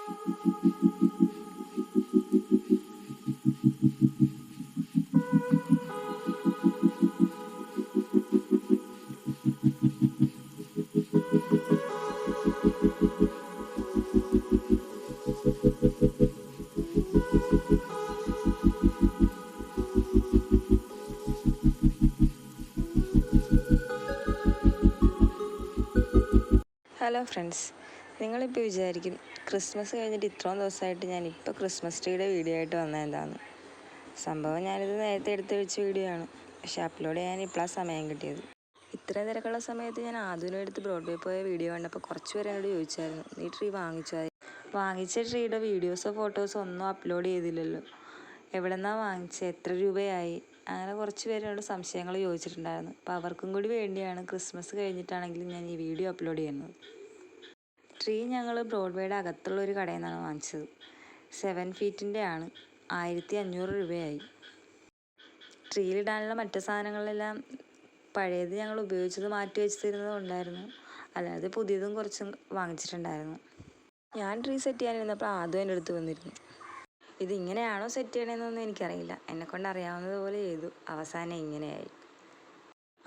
Hello friends, നിങ്ങളിപ്പോൾ വിചാരിക്കും Christmas കഴിഞ്ഞിട്ട് ഇത്രയും ദിവസമായിട്ട് ഞാനിപ്പോൾ ക്രിസ്മസ് ട്രീയുടെ വീഡിയോ ആയിട്ട് വന്നതെന്താണെന്ന്. സംഭവം ഞാനിത് നേരത്തെ എടുത്ത് വെച്ച വീഡിയോ ആണ്, പക്ഷെ അപ്ലോഡ് ചെയ്യാൻ ഇപ്പോഴാണ് സമയം കിട്ടിയത്. ഇത്രയും തിരക്കുള്ള സമയത്ത് ഞാൻ ആദ്യം എടുത്ത് ബ്രോഡ്വേ പോയ വീഡിയോ കണ്ടപ്പോൾ കുറച്ച് പേര് എന്നോട് ചോദിച്ചായിരുന്നു, നീ ട്രീ വാങ്ങിച്ച ട്രീയുടെ വീഡിയോസോ ഫോട്ടോസോ ഒന്നും അപ്ലോഡ് ചെയ്തില്ലല്ലോ, എവിടെ നിന്നാണ് വാങ്ങിച്ചത്, എത്ര രൂപയായി, അങ്ങനെ കുറച്ച് പേരോട് സംശയങ്ങൾ ചോദിച്ചിട്ടുണ്ടായിരുന്നു. അപ്പോൾ അവർക്കും കൂടി വേണ്ടിയാണ് ക്രിസ്മസ് കഴിഞ്ഞിട്ടാണെങ്കിലും ഞാൻ ഈ വീഡിയോ അപ്ലോഡ് ചെയ്യുന്നത്. ട്രീ ഞങ്ങൾ ബ്രോഡ്വേയുടെ അകത്തുള്ള ഒരു കടയിൽ നിന്നാണ് വാങ്ങിച്ചത്. 7 ഫീറ്റിൻ്റെ ആണ്. 1500 രൂപയായി. ട്രീയിലിടാനുള്ള മറ്റു സാധനങ്ങളെല്ലാം പഴയത് ഞങ്ങൾ ഉപയോഗിച്ചത് മാറ്റി വെച്ചിരുന്നത് ഉണ്ടായിരുന്നു, അല്ലാതെ പുതിയതും കുറച്ചും വാങ്ങിച്ചിട്ടുണ്ടായിരുന്നു. ഞാൻ ട്രീ സെറ്റ് ചെയ്യാനിരുന്നപ്പോൾ ആദ്യം എൻ്റെ അടുത്ത് വന്നിരുന്നു. ഇതിങ്ങനെയാണോ സെറ്റ് ചെയ്യണമെന്നൊന്നും എനിക്കറിയില്ല, എന്നെക്കൊണ്ട് അറിയാവുന്നതുപോലെ ചെയ്തു. അവസാനം ഇങ്ങനെയായി.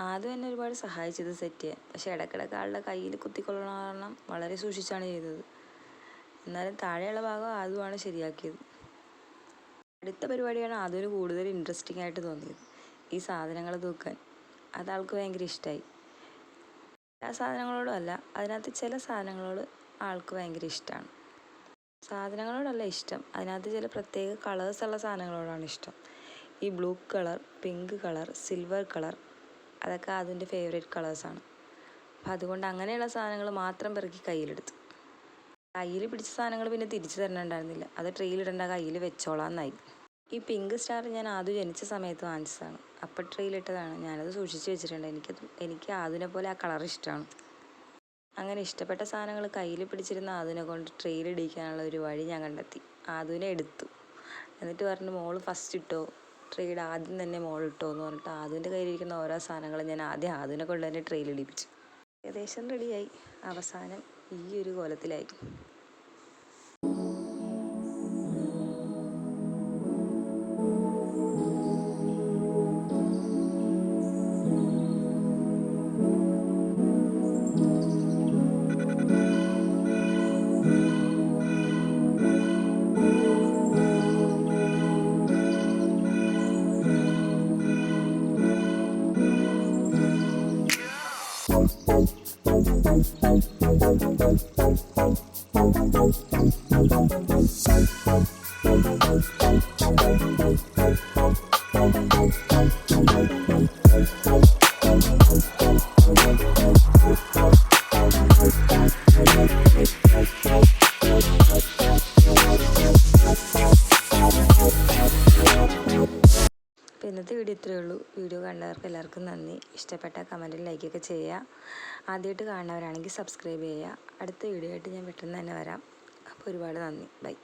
ആദ്യം എന്നെ ഒരുപാട് സഹായിച്ചത് സെറ്റ് ചെയ്യാൻ, പക്ഷേ ഇടയ്ക്കിടയ്ക്ക് ആളുടെ കയ്യിൽ കുത്തിക്കൊള്ളണ കാരണം വളരെ സൂക്ഷിച്ചാണ് ചെയ്തത്. എന്നാലും താഴെയുള്ള ഭാഗം ആദ്യമാണ് ശരിയാക്കിയത്. അടുത്ത പരിപാടിയാണ് ആദ്യം കൂടുതൽ ഇൻട്രസ്റ്റിംഗ് ആയിട്ട് തോന്നിയത്, ഈ സാധനങ്ങൾ തൂക്കാൻ. അതാൾക്ക് ഭയങ്കര ഇഷ്ടമായി. എല്ലാ സാധനങ്ങളോടും അല്ല, അതിനകത്ത് ചില സാധനങ്ങളോട് ആൾക്ക് ഭയങ്കര ഇഷ്ടമാണ്. സാധനങ്ങളോടല്ല ഇഷ്ടം, അതിനകത്ത് ചില പ്രത്യേക കളേഴ്സുള്ള സാധനങ്ങളോടാണ് ഇഷ്ടം. ഈ blue colour, pink colour, silver colour, അതൊക്കെ അതിൻ്റെ ഫേവറേറ്റ് കളേഴ്സാണ്. അപ്പം അതുകൊണ്ട് അങ്ങനെയുള്ള സാധനങ്ങൾ മാത്രം പെറുക്കി കയ്യിലെടുത്തു. കയ്യിൽ പിടിച്ച സാധനങ്ങൾ പിന്നെ തിരിച്ചു തരണുണ്ടായിരുന്നില്ല, അത് ട്രെയിലിടേണ്ട കയ്യിൽ വെച്ചോളാമെന്നായി. ഈ പിങ്ക് സ്റ്റാർ ഞാൻ ആദ്യം ജനിച്ച സമയത്ത് വാങ്ങിച്ചതാണ്, അപ്പം ട്രെയിലിട്ടതാണ്. ഞാനത് സൂക്ഷിച്ച് വെച്ചിട്ടുണ്ട്. എനിക്ക് അതിനെ പോലെ ആ കളർ ഇഷ്ടമാണ്. അങ്ങനെ ഇഷ്ടപ്പെട്ട സാധനങ്ങൾ കയ്യിൽ പിടിച്ചിരുന്ന അതിനെ കൊണ്ട് ട്രെയിലിടിക്കാനുള്ള ഒരു വഴി ഞാൻ കണ്ടെത്തി. അതിനെ എടുത്തു. എന്നിട്ട് പറഞ്ഞു, മോള് ഫസ്റ്റ് ഇട്ടോ, ട്രെയുടെ ആദ്യം തന്നെ മോളിട്ടോ എന്ന് പറഞ്ഞിട്ട് അതിൻ്റെ കയ്യിലിരിക്കുന്ന ഓരോ സാധനങ്ങളും ഞാൻ ആദ്യം അതിനെ കൊണ്ട് തന്നെ ട്രെയിലിടിപ്പിച്ചു. ഏകദേശം റെഡിയായി. അവസാനം ഈ ഒരു കോലത്തിലായി. അപ്പോൾ ഇന്നത്തെ വീഡിയോ ഇത്രയേ ഉള്ളൂ. വീഡിയോ കണ്ടവർക്ക് എല്ലാവർക്കും നന്ദി. ഇഷ്ടപ്പെട്ട കമൻറ്റിൽ ലൈക്കൊക്കെ ചെയ്യുക. ആദ്യമായിട്ട് കാണുന്നവരാണെങ്കിൽ സബ്സ്ക്രൈബ് ചെയ്യുക. അടുത്ത വീഡിയോ ആയിട്ട് ഞാൻ പെട്ടെന്ന് തന്നെ വരാം. അപ്പോൾ ഒരുപാട് നന്ദി. ബൈ.